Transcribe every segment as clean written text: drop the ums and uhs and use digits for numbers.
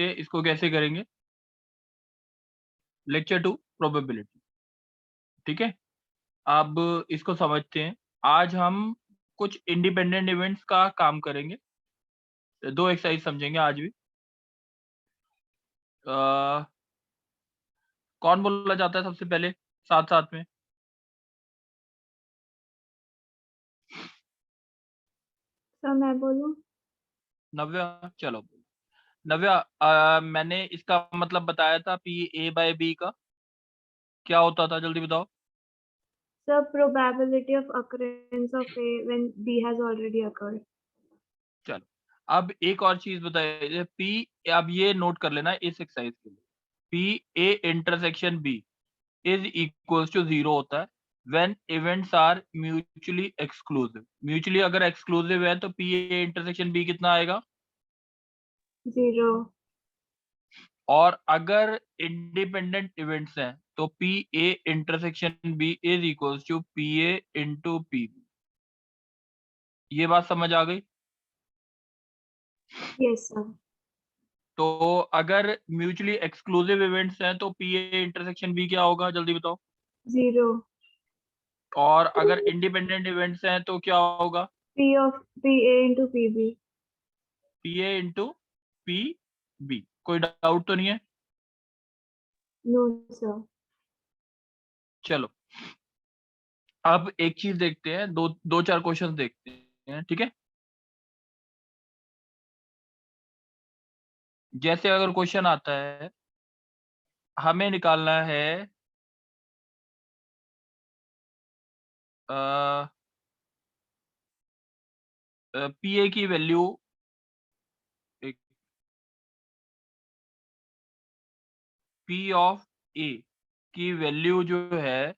देखते हैं इसको कैसे करेंगे। Lecture 2 probability. ठीक है, अब इसको समझते हैं। आज हम कुछ इंडिपेंडेंट इवेंट्स का काम करेंगे। 2 एक्सरसाइज समझेंगे आज भी। कौन बोलना चाहता है सबसे पहले साथ साथ में? सर मैं बोलूं? नव्या, चलो। नव्या, मैंने इसका मतलब बताया था पी ए बाय बी का क्या होता था, जल्दी बताओ। Sir probability of occurrence of A when B has already occurred. चलो, अब एक और चीज बताइए। पी, अब ये नोट कर लेना इस एक्सरसाइज के लिए। P A intersection B is equals to 0 होता है when events are mutually exclusive. Mutually अगर एक्सक्लूसिव है तो पी ए इंटरसेक्शन बी कितना आएगा? 0. और अगर इंडिपेंडेंट इवेंट्स हैं तो P A intersection B is equals to P A into P B. ये बात समझ आ गई? Yes sir. तो अगर म्यूचुअली एक्सक्लूसिव इवेंट्स हैं तो पी ए इंटरसेक्शन बी क्या होगा, जल्दी बताओ। 0. और अगर इंडिपेंडेंट इवेंट्स हैं तो क्या होगा? P of PA into PB. P A into P B. कोई डाउट तो नहीं है? No sir. चलो, अब एक चीज देखते हैं, दो दो चार क्वेश्चन देखते हैं, ठीक है। जैसे अगर क्वेश्चन आता है, हमें निकालना है पी ए की वैल्यू। पी ऑफ ए की वैल्यू जो है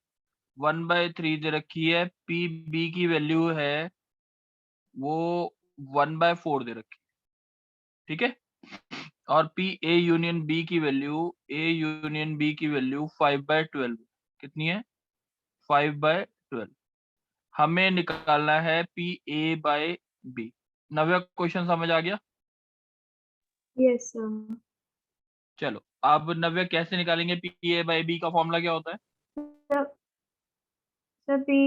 1/3 दे रखी है। पी बी की वैल्यू है वो 1/4 दे रखी है, ठीक है। और पी ए यूनियन बी की वैल्यू, ए यूनियन बी की वैल्यू 5/12 कितनी है? 5/12। हमें निकालना है P A by B. Navya, question समझ आ गया? Yes sir. चलो, अब नव्या कैसे निकालेंगे पी ए बाय बी का फॉर्मूला क्या होता है? Sir, sir P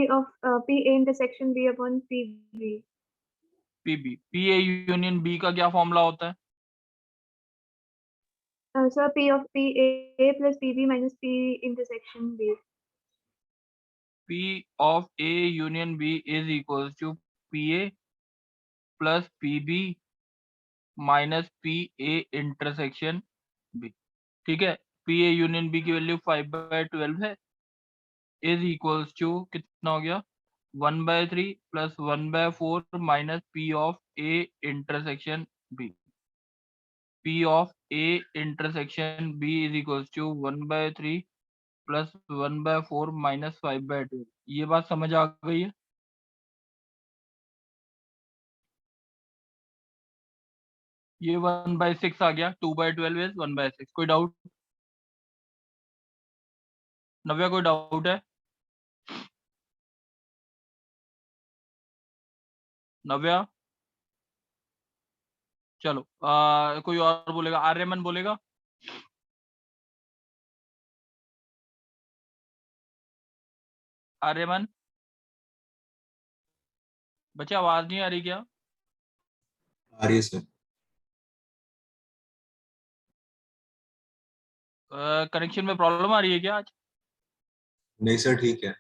of PA intersection B upon PB. P B, P A union B का क्या फॉर्मूला होता है? Sir P of PA plus PB minus P intersection B. P of A union B is equals to PA plus PB minus P A intersection B. ठीक है, P A union B की value 5/12 है, is equals to कितना हो गया? 1/3 plus 1/4 minus P of A intersection B. P of A intersection B is equals to 1/3 plus 1/4 minus 5/12। ये बात समझ आ गई है? ये 1/6 आ गया। 2/12 इज 1/6। कोई डाउट? नव्या, कोई डाउट है? नव्या, चलो, कोई और बोलेगा? आर्यमन बोलेगा? आर्यमन, बच्चे आवाज नहीं आ रही क्या? आ रही है सर। कनेक्शन में प्रॉब्लम आ रही है क्या आज? नहीं सर, ठीक है।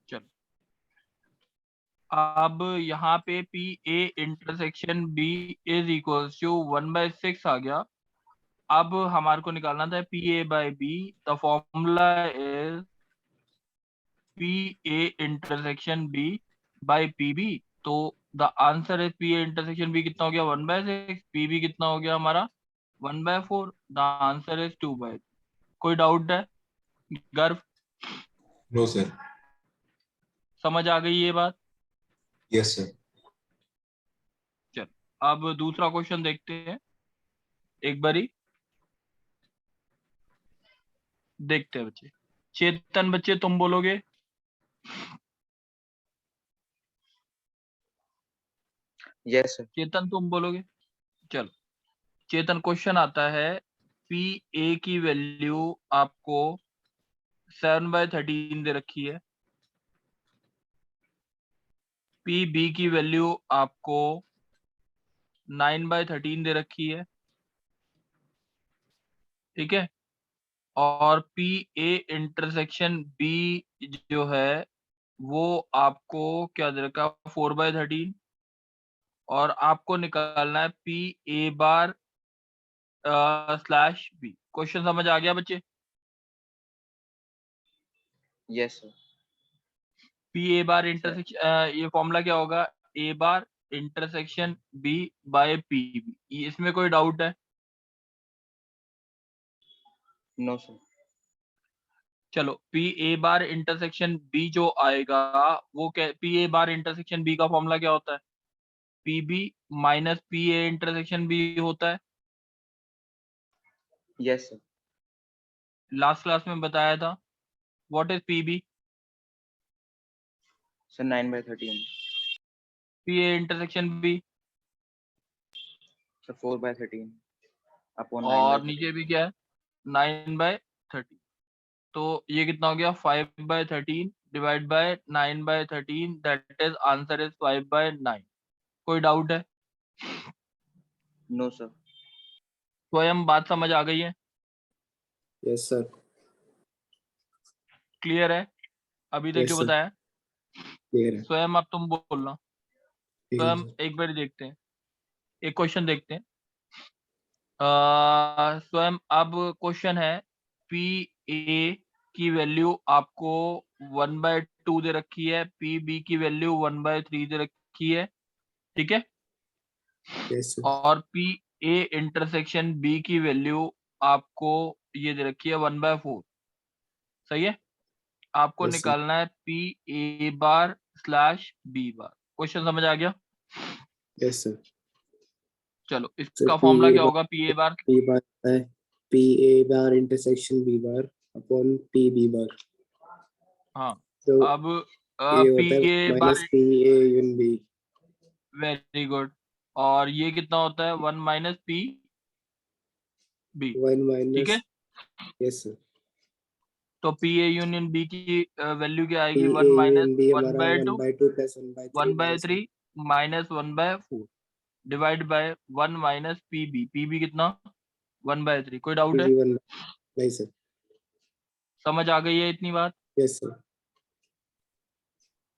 चलो, अब यहाँ पे P A intersection B is equals to 1/6 आ गया। अब हमारे को निकालना था P A by B. The formula is P A intersection B by P B. तो the answer is P A intersection B कितना हो गया? 1/6। पी बी कितना हो गया हमारा? 1/4। The answer is 2/3। कोई डाउट है? गर्व, नो सर। समझ आ गई ये बात? Yes sir. चल, अब दूसरा क्वेश्चन देखते हैं एक बारी। देखते हैं बच्चे। चेतन, बच्चे तुम बोलोगे। Yes sir. चेतन तुम बोलोगे? चलो चेतन, क्वेश्चन आता है पी ए की वैल्यू आपको 7/13 दे रखी है, पी बी की वैल्यू आपको 9/13 दे रखी है, ठीक है, और पी ए इंटरसेक्शन बी जो है वो आपको क्या दे रखा है 4/13, और आपको निकालना है P A bar slash B. Question समझ आ गया बच्चे? Yes sir. P A bar intersection, ये फॉर्मूला क्या होगा? A bar intersection B by P B. इसमें कोई डाउट है? No sir. चलो P A bar intersection B जो आएगा वो क्या? P A bar intersection B का फॉर्मूला क्या होता है? P B minus P A intersection B होता है। Yes sir. लास्ट क्लास में बताया था। What is P B? Sir 9/13। P A intersection B. Sir 4/13 upon और 9/13। नीचे भी क्या है? 9/13। तो ये कितना हो गया? 5/13 divide by 9/13, that is answer is 5/9। कोई डाउट है? No sir. स्वयं बात समझ आ गई है? Yes sir. क्लियर है अभी तक Yes, जो sir. बताया? क्लियर है। स्वयं अब तुम बोलना। ठीक है स्वयं सर। एक बार देखते हैं, एक क्वेश्चन देखते हैं। स्वयं अब क्वेश्चन है पी ए की वैल्यू आपको 1/2 दे रखी है, पी बी की वैल्यू 1/3 दे रखी है, ठीक है, यस सर। और पी ए इंटरसेक्शन बी की वैल्यू आपको ये दे रखी है 1/4। सही है? आपको Yes, sir. निकालना है P A bar slash B bar. Question समझ आ गया? Yes sir. चलो सर इसका पी फॉर्मूला ए क्या बार होगा? P A bar, P bar है P A bar intersection B bar upon P B bar. हाँ, तो अब ये पी होता है ए बार, माइनस पी ए यून बी। वेरी गुड, और ये कितना होता है? 1 माइनस पी बी, 1 ठीक है। माइनस। Yes sir. तो पी ए यूनियन बी की वैल्यू क्या पी आएगी? ए 1 माइनस यून बी 1 हमारा by 1 two, by 2 plus 1/3 1 by minus 3 minus 1/4 divide by 1 minus P B. P B कितना? 1/3। कोई पी डाउट है? बी 1। नहीं सर। समझ आ गई है इतनी बात? Yes sir.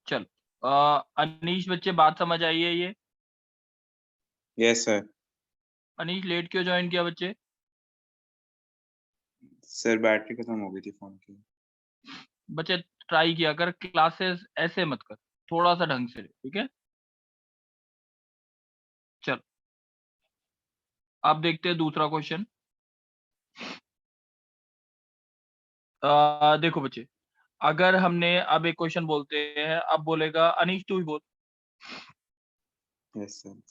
चल अनीश बच्चे, बात समझ आई है ये? Yes sir. अनीश लेट क्यों ज्वाइन किया बच्चे? सर बैटरी खत्म हो गई थी फोन की। बच्चे ट्राई किया कर, क्लासेस ऐसे मत कर, थोड़ा सा ढंग से, ठीक है। चल अब देखते हैं दूसरा क्वेश्चन। देखो बच्चे, अगर हमने अब एक क्वेश्चन बोलते हैं, अब बोलेगा अनीश, तू ही बोल। Yes sir.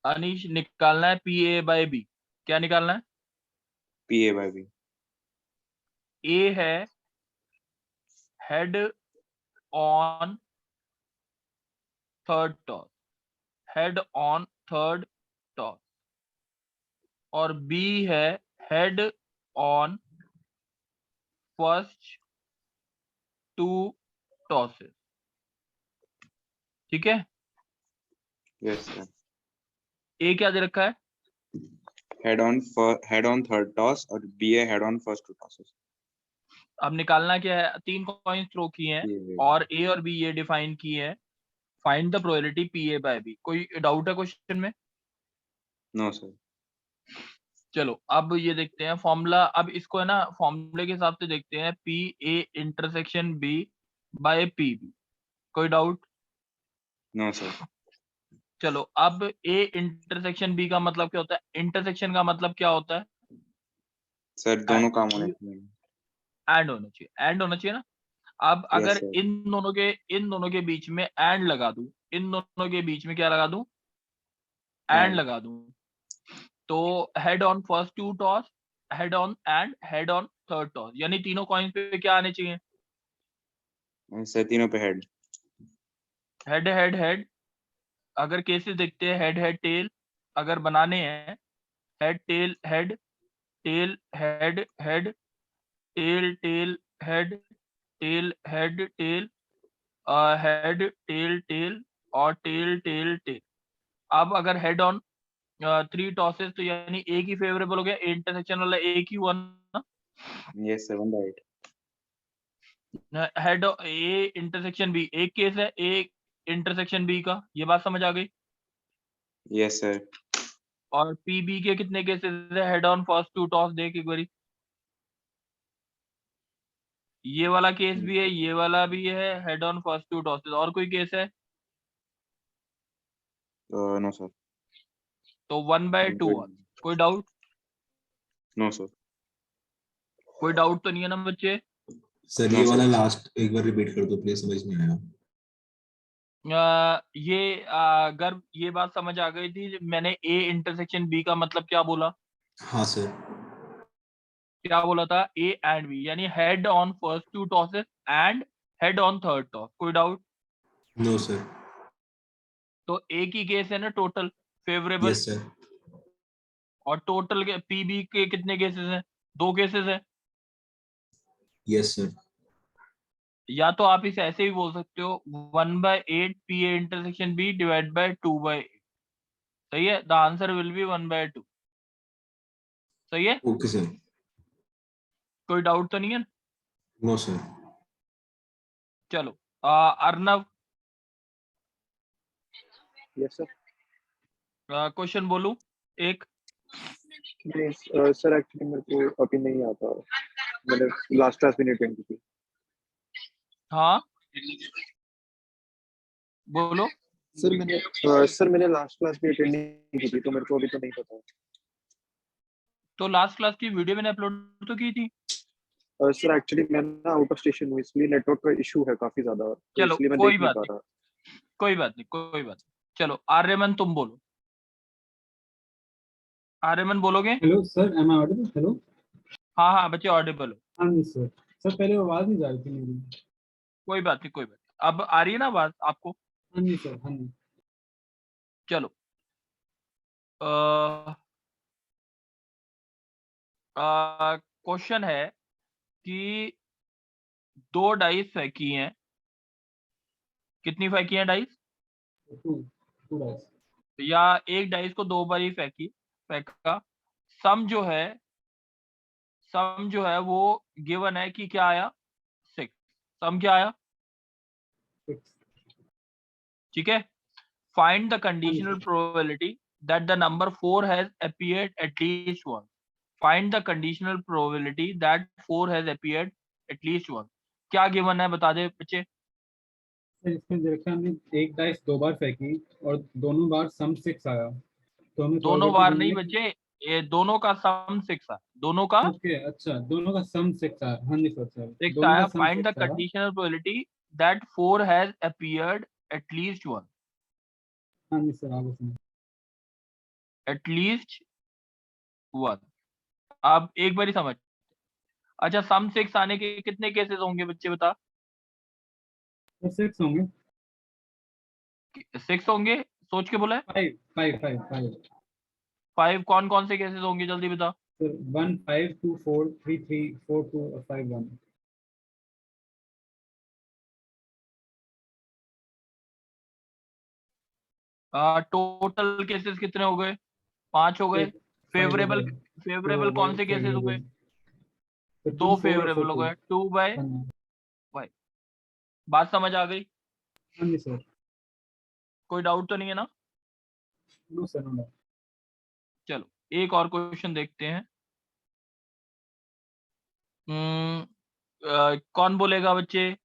अनीश, निकालना है पी ए बाय बी। क्या निकालना है? P A by B. A है head on third toss, head on third toss, और बी है हेड ऑन फर्स्ट 2 टॉसेस, ठीक है। Yes sir. ए क्या दे रखा है? हेड ऑन थर्ड टॉस और B a head on first two tosses. अब निकालना क्या है? 3 कॉइन थ्रो किए हैं और ए और बी ये डिफाइन किए हैं। Find the probability P A by B. कोई डाउट है क्वेश्चन में? No sir. चलो अब ये देखते हैं फॉर्मूला। अब इसको है ना फॉर्मूले के हिसाब से देखते हैं, P A intersection B by P B. कोई डाउट? No sir. चलो अब ए इंटरसेक्शन बी का मतलब क्या होता है? इंटरसेक्शन का मतलब क्या होता है? सर दोनों काम होने चाहिए। एंड होना चाहिए, एंड होना चाहिए ना। अब यस अगर सर। इन दोनों के बीच में एंड लगा दूं, इन दोनों के बीच में क्या लगा दूं? एंड लगा दूं, तो head on first 2 toss, head on and head on third toss, यानी तीनों कॉइन्स पे क्या आने चाहिए? सर तीनों पे हेड। हेड हेड हेड, अगर केसेस देखते हैं हेड हेड टेल, अगर बनाने हैं head tail head tail head head tail tail head tail head tail head tail tail और टेल टेल टेल। अब अगर हेड ऑन 3 टॉसेस तो यानी एक ही फेवरेबल हो गया, इंटरसेक्शन वाला एक ही हुआ ना। Yes, sir. 1 by 8. Head A intersection B एक केस है, एक इंटरसेक्शन बी का, ये बात समझ आ गई। Yes, sir. और पी बी के कितने केसेस है, हेड ऑन फर्स्ट 2 टॉस देख एक बारी। ये वाला केस भी है, ये वाला भी है, हेड ऑन फर्स्ट 2 टॉसेस। और कोई केस है No, sir. तो 1/2। कोई डाउट? No, sir. कोई डाउट तो नहीं है ना बच्चे? सर No, ये sir. वाला लास्ट एक बार रिपीट कर दो प्लीज, समझ नहीं आया। अगर ये बात समझ आ गई थी, मैंने ए इंटरसेक्शन बी का मतलब क्या बोला? हाँ सर। क्या बोला था? ए एंड बी, यानी head on first 2 tosses and head on third toss. कोई डाउट? No sir. तो एक ही केस है ना टोटल फेवरेबल, यस सर। और टोटल के पीबी के कितने केसेस हैं? 2 केसेस हैं। Yes sir. या तो आप इसे ऐसे भी बोल सकते हो 1/8 P A intersection B divide by 2/8। सही है, द आंसर विल बी 1/2। सही है, ओके सर। कोई डाउट तो नहीं है? No sir. चलो अर्नव यस सर। क्वेश्चन बोलूं एक? नहीं सर, एक्चुअली मेरे को अभी नहीं आता, मैंने लास्ट क्लास भी नहीं अटेंड की थी। हाँ बोलो। सर मैंने लास्ट क्लास भी अटेंड नहीं की थी, तो मेरे को अभी तो नहीं पता। तो लास्ट क्लास की वीडियो मैंने अपलोड तो की थी। सर एक्चुअली मैं ना आउट ऑफ स्टेशन हूँ, इसलिए नेटवर्क का इशू है काफी ज्यादा, तो चलो इसलिए मैं कोई देख नहीं बात पा नहीं, रहा। कोई बात नहीं, कोई बात नहीं। चलो आर्यमन तुम बोलो। आर्यमन बोलोगे? Hello sir, am I audible? Hello. हाँ हाँ बच्चे ऑडिबल हो। हाँ जी सर। सर पहले आवाज नहीं जा रही थी मेरी। कोई बात नहीं, कोई बात नहीं। अब आ रही है ना आवाज आपको? हाँ जी सर, हाँ जी। चलो क्वेश्चन है कि 2 डाइस फेंकी हैं। कितनी फेंकी हैं डाइस? To to dice. या एक डाइस को 2 बार ही फेंका। सम जो है वो गिवन है कि क्या आया? 6। सम क्या आया? 6। ठीक है। फाइंड द हाँ जी conditional sir. Probability that the number 4 has appeared at least one. Find the conditional probability that 4 has appeared at least one. क्या गिवन है बता दे बच्चे। सर इसमें देखा, हमने एक डाइस 2 बार फेंकी और दोनों बार सम 6 आया, तो हमें दोनों प्रोबेबिलिटी बार ढूंढनी नहीं है कि। बच्चे, ये दोनों का सम 6 है। दोनों का ओके, अच्छा, दोनों का सम 6 आया। हाँ जी सर, सर 6 दोनों का आया। सम फाइंड द 6 आया। Conditional probability that 4 has appeared at least one. हाँ जी सर, आगे सुनो। Eight least one. अब एक बारी समझ। अच्छा सम 6 आने के कितने केसेस होंगे बच्चे बता? सर 6 होंगे। 6 होंगे, सोच के बोला है। 5 5 5 5। 5 कौन कौन से केसेस होंगे जल्दी बता। सर 1 5 2 4 3 3 4 2 और 5 1। टोटल केसेस कितने हो गए? 5 हो गए। सर 5 हो फेवरेबल गए, 2 हो फेवरेबल गए, कौन से 3 केसेस हो हो गए। गए? सर 2 2 4 और 4 फेवरेबल हो 2। गए, 2/5। हाँ जी। बात समझ आ गई? हाँ जी सर। कोई डाउट तो नहीं है ना? No sir, no doubt. चलो एक और क्वेश्चन देखते हैं। कौन बोलेगा बच्चे?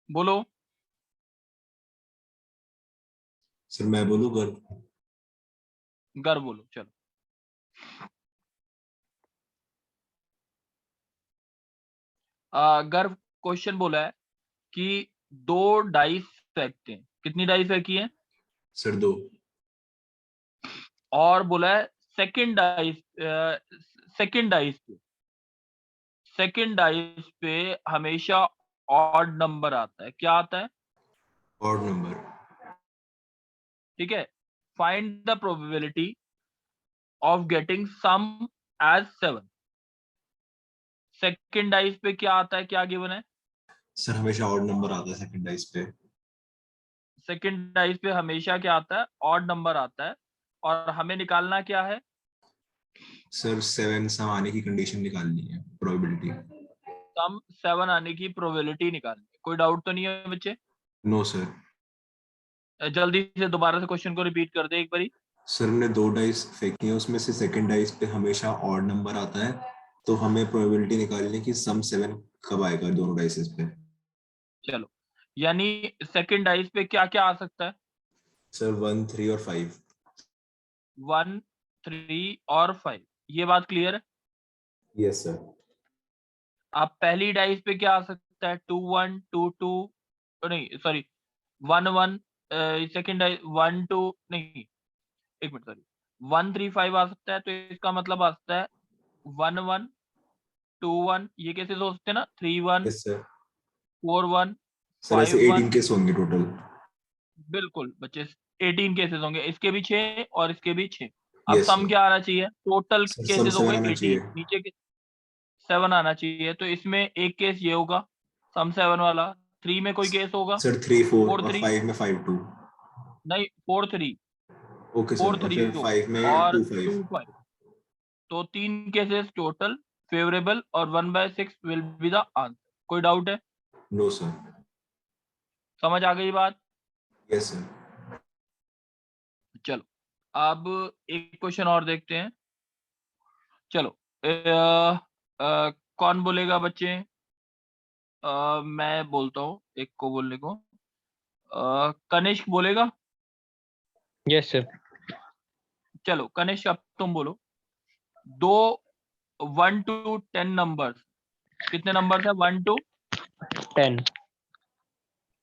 बोलो। सर मैं बोलूँ घर। गर बोलो। चलो गर क्वेश्चन बोला है कि 2 डाइस फेंकते हैं। कितनी डाइस फेंकी है? सर 2। और बोला है सेकंड डाइस सेकंड डाइस पे हमेशा ऑड नंबर आता है। क्या आता है? Odd number. ठीक है। Find the probability of getting sum as 7। Second dice पे क्या आता है? क्या गिवन है? सर हमेशा ऑड नंबर आता है सेकंड डाइस पे। सेकंड डाइस पे हमेशा क्या आता है? ऑड नंबर आता है। और हमें निकालना क्या है? सर 7 सम आने की कंडीशन निकालनी है, प्रोबेबिलिटी। सम 7 आने की प्रोबेबिलिटी निकालनी है। कोई डाउट तो नहीं है बच्चे? No sir. जल्दी से दोबारा से क्वेश्चन को रिपीट कर दे एक बारी। सर हमने 2 डाइस फेंकी है, उसमें से सेकंड डाइस पे हमेशा ऑड नंबर आता है, तो हमें प्रोबेबिलिटी निकालनी है कि सम 7 कब आएगा दोनों डाइसेस पे। चलो, यानी सेकंड डाइस पे क्या क्या आ सकता है? सर 1, 3 और 5। 1, 3 और 5। ये बात क्लियर है? Yes sir. अब पहली डाइस पे क्या आ सकता है? 2, 1, 2, 2, नहीं सॉरी 1, 1। सेकंड डाइस 1, 2 नहीं, एक मिनट सॉरी 1, 3, 5 आ सकता है। तो इसका मतलब आ सकता है 1, 1, 2, 1। ये कैसे हो सकते हैं ना? 3, 1, यस सर। 4, 1, सर ऐसे 5, 1। 18 केस होंगे टोटल। बिल्कुल बच्चे, 18 केसेस होंगे। इसके भी 6 और इसके भी 6। अब यस सम सर। क्या आना चाहिए? टोटल सर सम केसेस हो 7 गए आना 18, चाहिए। नीचे के 7 आना चाहिए। तो इसमें एक केस ये होगा सम 7 वाला। 3 में कोई केस होगा? सर 3, 4 4, और 3 5 में 5, 2। नहीं, 4, 3, ओके 4, सर, और 3 फिर होगा 5 में और 2, 2, 5। 5। तो 3 केसेस टोटल फेवरेबल और 1/6 विल बी द आंसर। कोई डाउट है? No sir. समझ आ गई बात? Yes sir. चलो, अब एक क्वेश्चन और देखते हैं। चलो, कौन बोलेगा बच्चे? मैं बोलता हूँ एक को बोलने को। कनिष्क बोलेगा? Yes sir. चलो कनिष्क, अब तुम बोलो। दो 1 to 10 नंबर्स, कितने नंबर्स है? 1 to 10।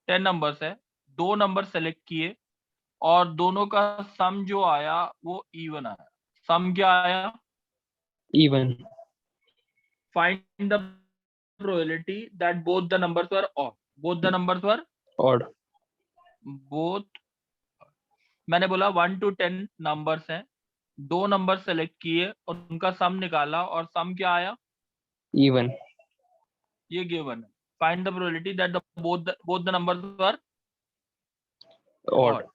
10 नंबर्स है। दो नंबर सेलेक्ट किए और दोनों का सम जो आया वो इवन आया। सम क्या आया? Even. Find the probability that both the numbers were odd. Both the numbers were odd. Both. मैंने बोला 1 to 10 नंबर्स हैं, दो नंबर सेलेक्ट किए और उनका सम निकाला और सम क्या आया? इवन। ये गिवन है। Find the probability that both the numbers were odd. Odd.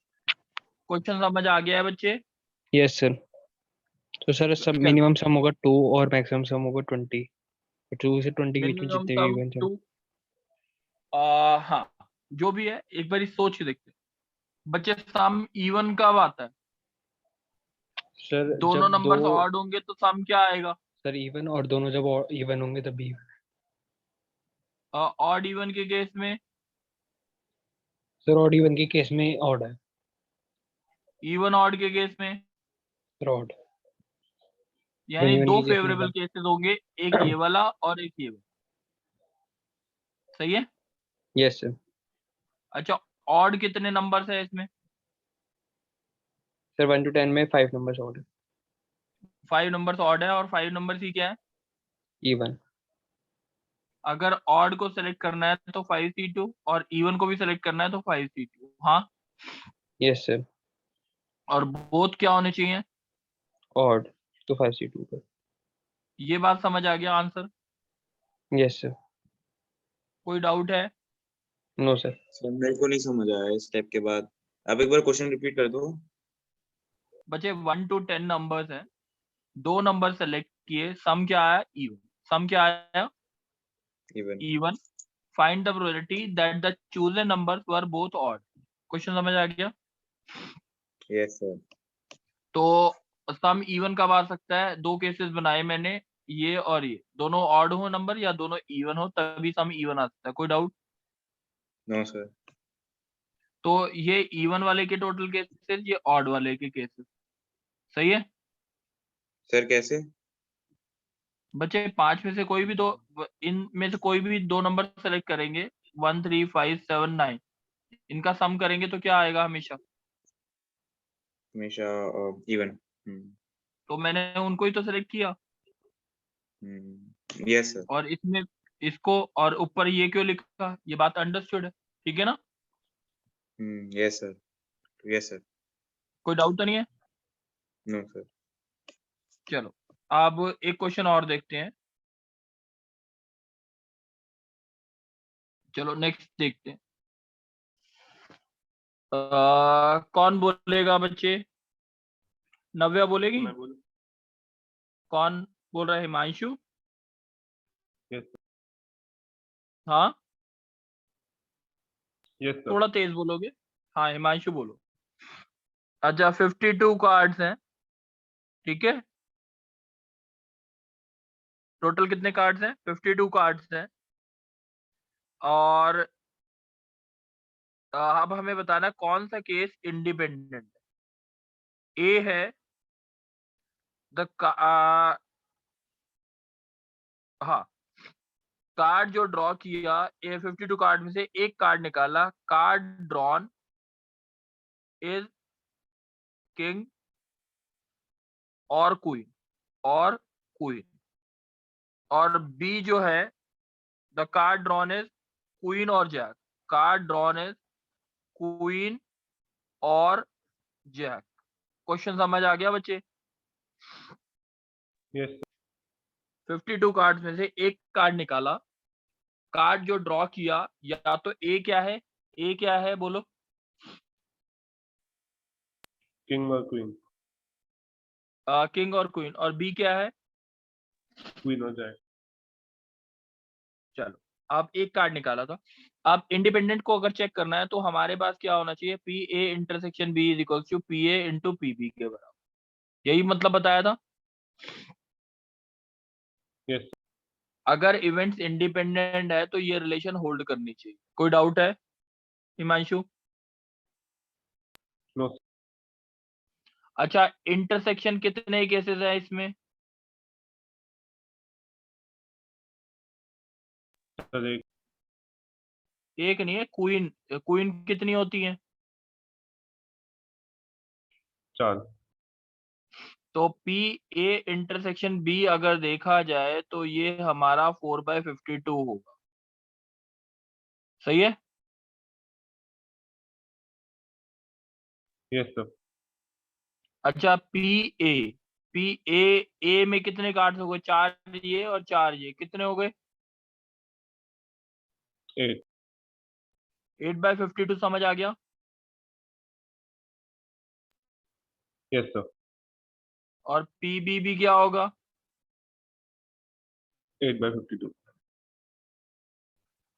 Question समझ आ गया है बच्चे? Yes sir. तो सर सब चलो, मिनिमम सम होगा 2 और मैक्सिमम सम होगा 20। 2 से 20 के बीच में मिनिमम जितने भी सम इवन सम। 2। हाँ, जो भी है एक बार सोच के देखते हैं। बच्चे, सम इवन कब आता है? सर दोनों जब दो। नंबर्स ऑड होंगे तो सम क्या आएगा? सर इवन, और दोनों जब इवन होंगे तभी। ऑड इवन के केस में, सर ऑड इवन के केस में ऑड है। इवन ऑड के केस में, सर ऑड। इवन यानी इवन दो के केस में फेवरेबल इवन। केसेस होंगे, एक ये वाला और एक ये वाला। सही है? Yes sir. अच्छा, ऑड कितने नंबर्स है इसमें? सर 1 to 10 में 5 नंबर्स ऑड है। 5 नंबर्स ऑड है और 5 नंबर्स ही क्या है? इवन। अगर ऑड को सेलेक्ट करना है तो 5C2 और इवन को भी सेलेक्ट करना है तो 5C2। हाँ, यस सर। और बोथ क्या होने चाहिए? ऑड। तो 5C2 पर। ये बात समझ आ गया आंसर? Yes sir. कोई डाउट है? No sir. सर मेरे को नहीं समझ आया इस स्टेप के बाद, आप एक बार क्वेश्चन रिपीट कर दो। बच्चे, 1 to 10 नंबर्स हैं, दो नंबर सेलेक्ट किए, सम क्या आया? इवन। सम क्या आया? Even. Even. Find the probability that the chosen numbers were both odd. Question समझ आ गया? Yes sir. तो सम इवन कब आ सकता है? दो केसेस बनाए मैंने, ये और ये, दोनों ऑड हो नंबर या दोनों इवन हो, तभी सम इवन आ सकता है। कोई डाउट? No sir. तो ये इवन वाले के टोटल केसेस, ये ऑड वाले के केसेस। सही है सर कैसे? बच्चे? 5 में से कोई भी दो, इन में से कोई भी दो नंबर सेलेक्ट करेंगे, 1, 3, 5, 7, 9, इनका सम करेंगे तो क्या आएगा हमेशा? हमेशा इवन। तो मैंने उनको ही तो सेलेक्ट किया। Yes sir. और इसमें इसको और ऊपर ये क्यों लिखा, ये बात अंडरस्टूड है, ठीक है ना? Yes, sir. Yes, sir. कोई डाउट तो नहीं है? No, sir. चलो अब एक क्वेश्चन और देखते हैं। चलो नेक्स्ट देखते हैं। कौन बोलेगा बच्चे? नव्या बोलेगी? कौन बोल रहा है? हिमांशु? हाँ Yes, sir. थोड़ा तेज बोलोगे? हाँ हिमांशु बोलो। अच्छा 52 कार्ड्स हैं, ठीक है? टोटल कितने कार्ड्स हैं? 52 कार्ड्स हैं। और अब हमें बताना कौन सा केस इंडिपेंडेंट है। ए है द हाँ, कार्ड जो ड्रॉ किया, ए 52 कार्ड में से एक कार्ड निकाला, कार्ड ड्रॉन इज किंग और क्वीन और बी जो है the card drawn is queen और jack, card drawn is queen और जैक। क्वेश्चन समझ आ गया बच्चे? Yes, sir. 52 कार्ड में से एक कार्ड निकाला, कार्ड जो ड्रॉ किया, या तो ए क्या है? ए क्या है बोलो? King or queen? किंग और क्वीन। और बी क्या है? Queen or jack? चलो अब एक कार्ड निकाला था। अब इंडिपेंडेंट को अगर चेक करना है तो हमारे पास क्या होना चाहिए? P A intersection B is equal to P A into P B के बराबर। यही मतलब बताया था। Yes, sir. अगर इवेंट्स इंडिपेंडेंट है तो ये रिलेशन होल्ड करनी चाहिए। कोई डाउट है हिमांशु? No, sir. अच्छा इंटरसेक्शन कितने केसेस है इसमें? Sir, एक नहीं है, क्वीन क्वीन कितनी होती है? 4. तो पी ए इंटरसेक्शन बी अगर देखा जाए तो ये हमारा 4/52 होगा। सही है? Yes, sir. अच्छा पी ए में कितने कार्ड्स हो गए? 4 ये और 4 ये, कितने हो गए? 8. 8/52 समझ आ गया? Yes, sir. और पी बी भी क्या होगा? 8/52.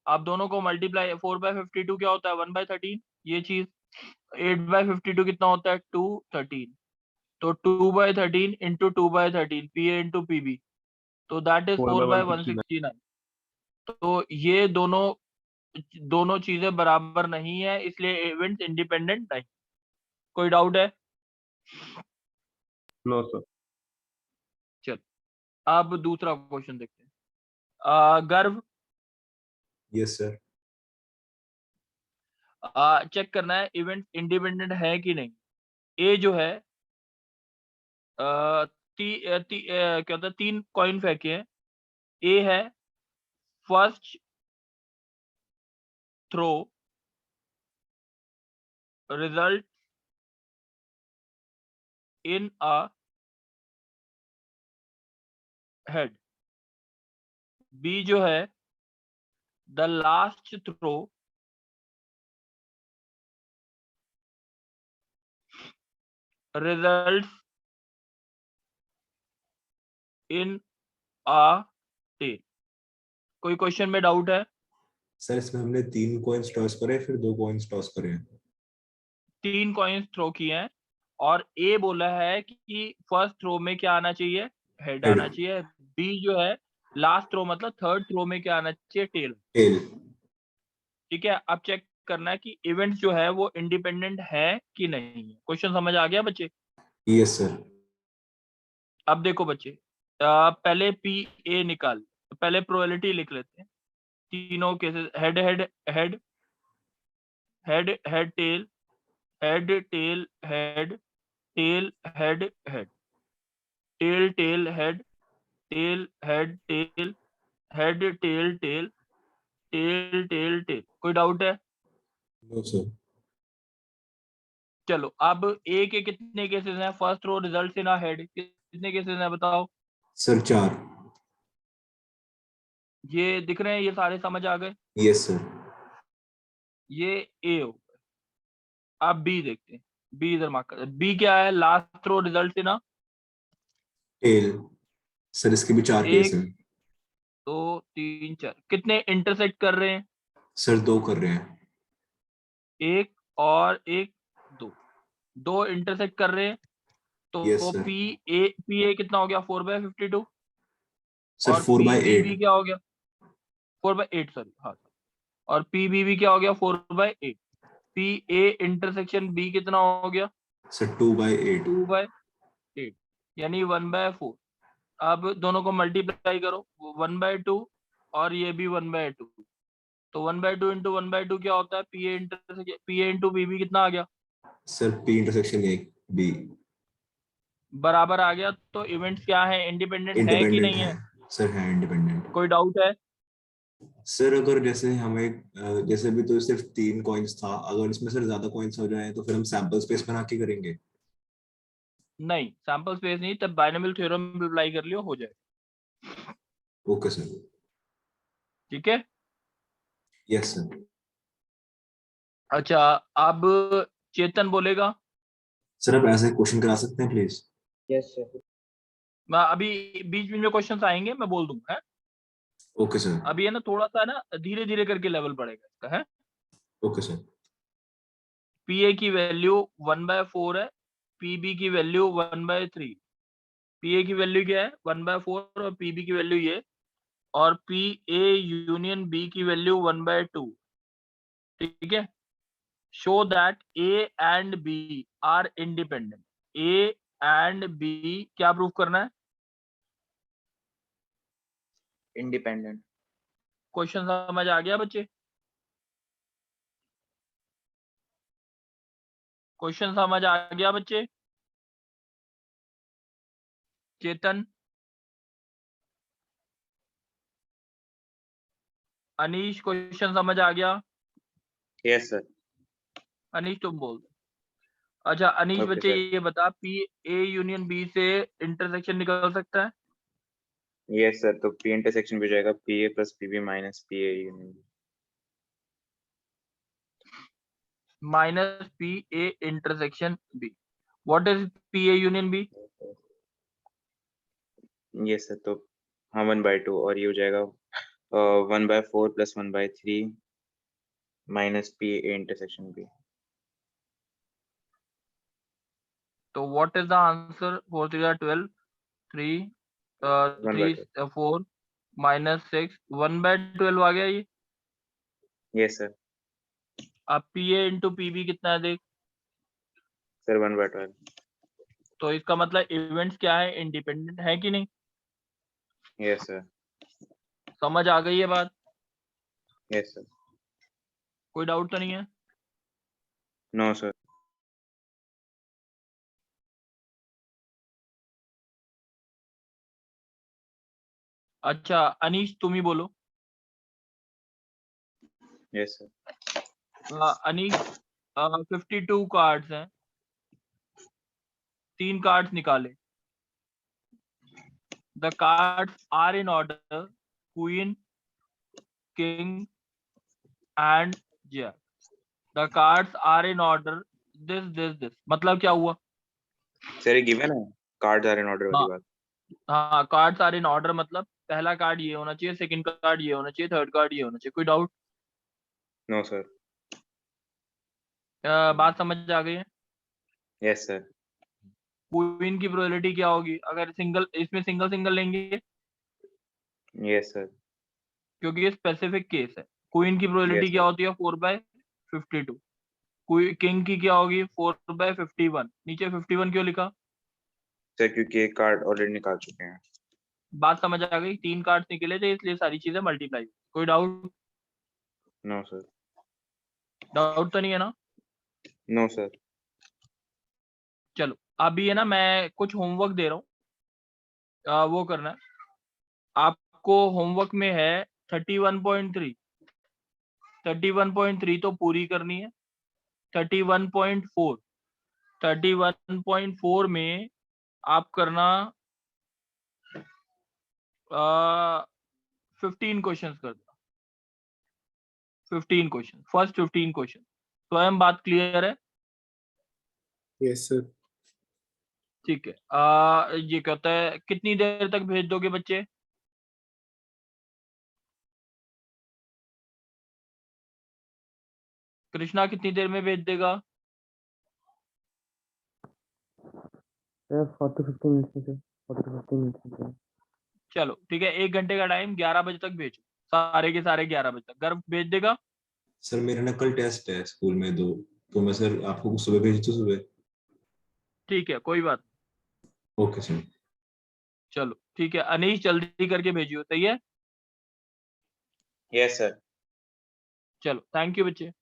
आप दोनों को मल्टीप्लाई, 4/52 क्या होता है? 1/13। ये चीज 8/52 कितना होता है? 213। तो 2/13 into 2/13 P A into P B, तो दैट इज 4/169। तो ये दोनों चीजें बराबर नहीं है, इसलिए इवेंट इंडिपेंडेंट नहीं। कोई डाउट है? No, sir. चल अब दूसरा क्वेश्चन देखते हैं। गर्व यस सर। चेक करना है इवेंट इंडिपेंडेंट है कि नहीं। ए जो है क्या होता है, 3 कॉइन फेंके हैं। ए है first throw result in a head. B जो है the last throw result in a tail. कोई क्वेश्चन में डाउट है? सर इसमें हमने 3 कॉइन्स टॉस करे, फिर 2 कॉइन्स टॉस करे हैं। 3 कॉइन्स थ्रो किए हैं और ए बोला है कि फर्स्ट थ्रो में क्या आना चाहिए? Head Head. आना चाहिए। बी जो है लास्ट थ्रो मतलब थर्ड थ्रो में क्या आना चाहिए? टेल। टेल। ठीक है, अब चेक करना है कि इवेंट जो है वो इंडिपेंडेंट है कि नहीं है। क्वेश्चन समझ आ गया बच्चे? Yes sir. अब देखो बच्चे, पहले पी ए निकाल, पहले प्रोबेबिलिटी लिख लेते हैं। तीनों cases head head head head head tail head tail head tail head head tail tail head tail head tail head tail tail tail tail tail. कोई डाउट है? No sir. चलो अब ए के कितने केसेस हैं? First throw result in a head, कितने cases हैं बताओ? सर 4। ये दिख रहे हैं, ये सारे समझ आ गए? Yes sir. ये ए हो गया। अब बी देखते हैं, बी इधर मार्क कर। बी क्या है? Last throw result in a tail. Sir इसके भी 4 केस एक हैं। 2 3 4। कितने इंटरसेक्ट कर रहे हैं? सर 2 कर रहे हैं। एक और एक, दो इंटरसेक्ट कर रहे हैं। यस तो सर। पी ए कितना हो गया? 4/52। सर और 4/8। पी क्या हो गया? 4/8, सॉरी, हाँ। और पी क्या हो गया? 4/8। पी ए इंटरसेक्शन बी कितना हो गया? सर 2/8। 2/8, यानी 1/4। अब दोनों को मल्टीप्लाई करो, 1/2 और ये भी 1/2। तो 1/2 इंटू 1/2 क्या होता है? पी ए इंटू बी कितना आ गया? Sir P intersection A B बराबर आ गया। तो इवेंट्स क्या है? इंडिपेंडेंट है कि इंडिपेंडेंट नहीं है। है? सर है इंडिपेंडेंट। कोई डाउट है? सर अगर जैसे हमें जैसे भी तो सिर्फ 3 कॉइन्स था, अगर इसमें सर ज्यादा कॉइन्स हो जाए तो फिर हम सैंपल स्पेस बना के करेंगे। नहीं, सैंपल स्पेस नहीं, तब बाइनोमियल थ्योरम अप्लाई कर लियो, हो जाए। Okay sir. ठीक है। Yes sir. अच्छा, अब चेतन बोलेगा। सर आप ऐसे क्वेश्चन करा सकते हैं प्लीज? Yes sir. मैं अभी बीच में जो क्वेश्चंस आएंगे मैं बोल दूंगा, है? Okay sir. अभी है ना, थोड़ा सा ना धीरे धीरे करके लेवल बढ़ेगा इसका, है? Okay sir. पी ए की वैल्यू 1/4 है, पीबी की वैल्यू 1/3। पी ए की वैल्यू क्या है? 1/4 और पीबी की वैल्यू ये, और पी ए यूनियन बी की वैल्यू 1/2। ठीक है। Show that A and B are independent. A and B क्या प्रूव करना है? इंडिपेंडेंट। क्वेश्चन समझ आ गया बच्चे? क्वेश्चन समझ आ गया बच्चे? चेतन, अनीश, क्वेश्चन समझ आ गया? Yes sir. अनीश तुम बोल। अच्छा अनीश ओके बच्चे, सर। ये बता, पी ए यूनियन बी से इंटरसेक्शन निकल सकता है? यस सर, तो पी इंटरसेक्शन भी हो जाएगा P A plus P B minus P A union. Minus P A intersection B. What is P A union B? Yes sir, तो हाँ 1/2 और ये हो जाएगा 1/4 plus 1/3 minus P A intersection B. तो what is the answer? 4 3 12, 3 3 4 minus 6, 1/12 आ गया ये। Yes sir. अब P A into P B कितना है देख। सर 1/12। तो इसका मतलब इवेंट्स क्या है? इंडिपेंडेंट है कि नहीं? Yes sir. समझ आ गई है बात? Yes sir. कोई डाउट तो नहीं है? No sir. अच्छा अनीश तुम ही बोलो। Yes sir. अनीश, 52 कार्ड्स हैं, 3 कार्ड्स निकाले। The cards are in order queen, king and jack. The cards are in order this. मतलब क्या हुआ? सर ये गिवन है, कार्ड्स आर इन ऑर्डर वाली हाँ बात। हाँ, कार्ड्स आर इन ऑर्डर मतलब पहला कार्ड ये होना चाहिए, सेकंड कार्ड ये होना चाहिए, थर्ड कार्ड ये होना चाहिए। कोई डाउट? No sir. बात समझ आ गई है? Yes sir. क्वीन की प्रोबेबिलिटी क्या होगी अगर सिंगल, इसमें सिंगल सिंगल लेंगे यस सर। क्योंकि ये स्पेसिफिक केस है। क्वीन की प्रोबेबिलिटी यस क्या सर। होती है? 4/52। किंग की क्या होगी? 4/51। नीचे 51 क्यों लिखा? सर क्योंकि एक कार्ड ऑलरेडी निकाल चुके हैं। बात समझ आ गई? 3 कार्ड निकले थे इसलिए सारी चीजें मल्टीप्लाई। कोई डाउट? No sir. डाउट तो नहीं है ना? No sir. चलो अभी है ना, मैं कुछ होमवर्क दे रहा हूँ, वो करना है। आप आपको होमवर्क में है 31.3 31.3 तो पूरी करनी है। 31.4 में आप करना 15 क्वेश्चन कर दो। 15 क्वेश्चन, फर्स्ट 15 क्वेश्चन। स्वयं बात क्लियर है? Yes, sir. ठीक है। ये कहता है कितनी देर तक भेज दोगे बच्चे? कृष्णा कितनी देर में भेज देगा? 40 to 50 minutes में sir, 40 to 50 minutes में sir। चलो ठीक है, 1 घंटे का टाइम, 11 बजे तक भेजो, सारे के सारे 11 बजे तक। गर्व भेज देगा? सर मेरा ना कल टेस्ट है स्कूल में 2, तो मैं सर आपको सुबह भेज दूं सुबह? ठीक है, कोई बात। Okay sir. चलो ठीक है, अनीश जल्दी करके भेजियो, सही है? Yes sir. चलो, थैंक यू बच्चे।